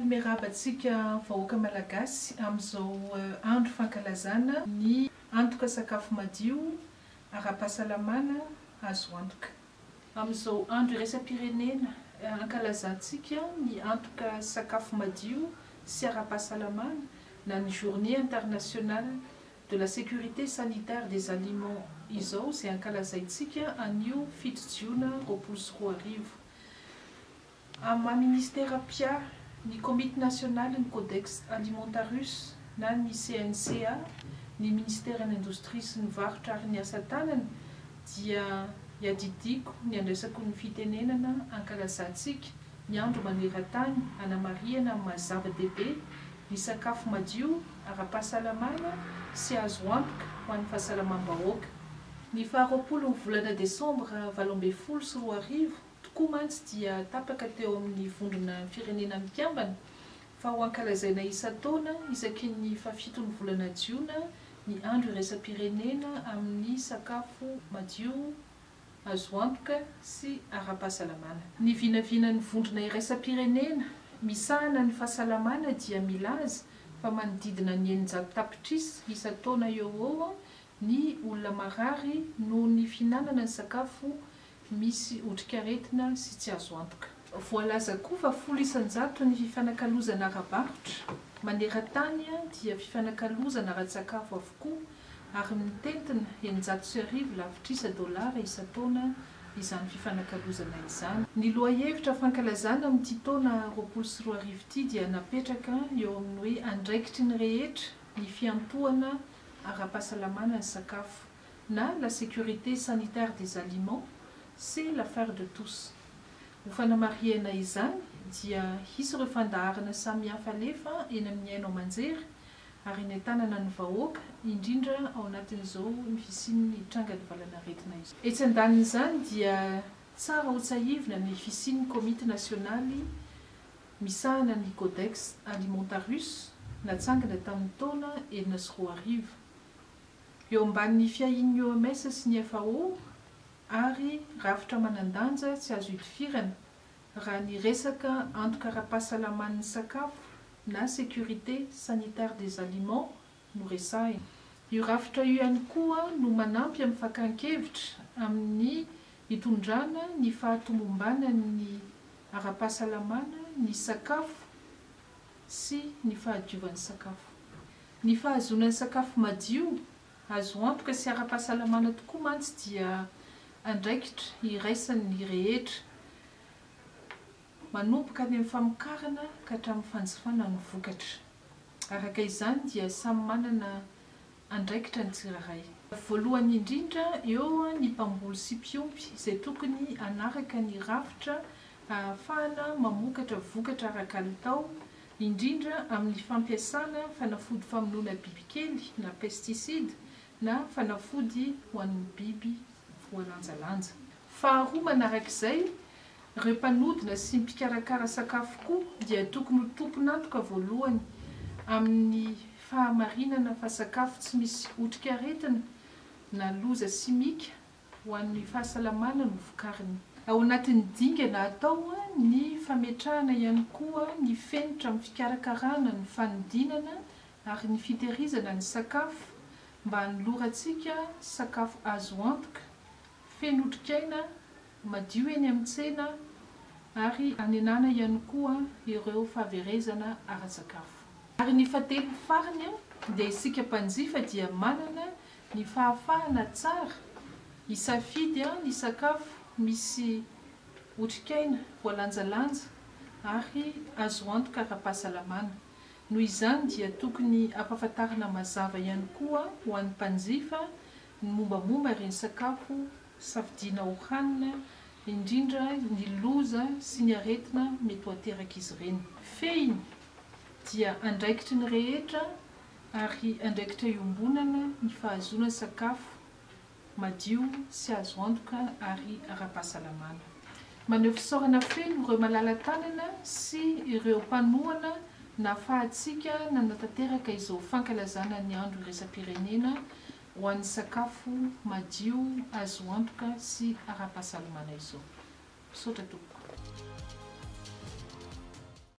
Miarabantsika vahoaka malagasy amin'izao andro fankalazana ny antoka sakafo madio ara-pahasalamana azo antoka. Amin'izao andro iraisam-pirenena ankalazantsika ny antoka sakafo madio sy ara-pahasalamana na ny journée internationale de la sécurité sanitaire des aliments izao izay ankalazaintsika anio 7 Jona 2024. Ama ministère PIA, ni Comité national ny Codex Alimentarius na ny CNCA, ny ministère de l'industrie sy ny varotra ary ny asa tanana dia iadidiko ny andraisako ny fitenenana ankalazantsika ny andro maneran-tany hanamariana mazava-dehibe ny sakafo madio ara-pahasalamana sy azo antoka ho an'ny fahasalamam-bahoaka. Ny faha-roapolo ny volana Desambra 2024 tokoa mantsy dia tapaka teo amin'ny vondrona firenena mikambana fa ho ankalazaina isan-taona isaky ny faha-7 ny volana Jiona ny andro iraisam-pirenena amin'ny sakafo madio azo antoka sy ara-pahasalamana. Ny vinavinan'ny vondrona iraisam-pirenena misahana ny fahasalamana dia milaza fa manodidina ny 900 tapitrisa isan-taona eo ny olona marary noho ny finanana ny sakafo misy otrikaretina sy tsy azo antoka. Voalaza koa fa 10 isan-jato ny fifanakalozana ara-barotra maneran-tany dia fifanakalozana ara-tsakafo avokoa ary mitentina 900 lavitrisa dolara isan-taona izany fifanakalozana izany. Ny lohahevitra fankalazana amin'ity taona 2024 ity dia napetraka eo amin'ny hoe andraikitry ny rehetra ny fiantohana ara-pahasalamana ny sakafo na la sécurité sanitaire des aliments, c'est l'affaire de tous. Ho fanamariana izany dia hisy ireo fandaharana samihafa alefa eny amin'ny haino aman-jery ary ny tanana ny vahoaka indrindra ao anatin'izao ny fisian'ny trangany valanaretina izy. Etsy andanin'izany dia tsara ho tsahivina ny fisian'ny Comité nationaly misahana ny Codex Alimentarius natsangana tamin'ny taona 2024. Eo ambanin'ny fiahin'ny OMS sy ny FAO ary rafitra manan-danja tsy azo itifirana raha ny resaka antoka ara-pahasalaman'ny sakafo na sécurité sanitaire des aliments no resahina. Io rafitra io ihany koa no manampy amin'ny fakan-kevitra amin'ny hitondrana ny fahatomombanan'ny ara-pahasalamana ny sakafo sy ny fahadiovan'ny sakafo. Ny fahazonan'ny sakafo madio azo antoka sy ara-pahasalamana tokoa mantsy dia andraikitra iraisan'ny rehetra manomboka any amin'ny famokarana ka hatramin'ny fanjifana ny vokatra. Araka izany dia samy manana andraikitra ny tsirairay. Voalohany indrindra eo ny mpamboly sy mpiompy izay tokony anaraka ny rafitra ahafahana mamokatra vokatra ara-kalitao indrindra amin'ny fampiasana fanafody famonoana bibikely na pesticide na fanafody ho an'ny biby voalanjalanja. Faharoa manarak'izay, ireo mpanodina sy mpikarakara sakafo koa dia tokony ho tompon'antoka voalohany amin'ny fahamarinana fa sakafo tsy misy otrikaretina na loza simika ho an'ny fahasalamana no vokariny. Ao anatin'ny dingana atao ny fametrahana ihany koa ny fenitra amin'ny fikarakarana ny fanodinana ary ny fitehirizana ny sakafo mba hanolorantsika sakafo azo antoka feno otrikaina madio eny amin'ny tsena ary anenana ihany koa ireo fahaverezana ara-sakafo. Ary ny fahatelo farany dia isika mpanjifa dia manana ny fahafahana tsara hisafidy ny sakafo misy otrikaina voalanjalanja ary azo antoka ara-pahasalamana. Noho izany dia tokony ampahafantarana mazava ihany koa ho an'ny mpanjifa ny mombamomba ireny sakafo safidiana ho hanina indrindra ny loza sy ny aretina mety ho ateraka izy ireny. Fehiny dia andraikitry ny rehetra ary andraikitra iombonana ny fahazona sakafo madio sy azo antoka ary ara-pahasalamana. Maneho fisaorana feno ireo malala-tanana sy ireo mpanohana na fahatsika na natateraka izao fankalazana ny andro iraisam-pirenena ho an'ny sakafo madio azo antoka sy ara-pahasalamana izao. Misaotra tompoko.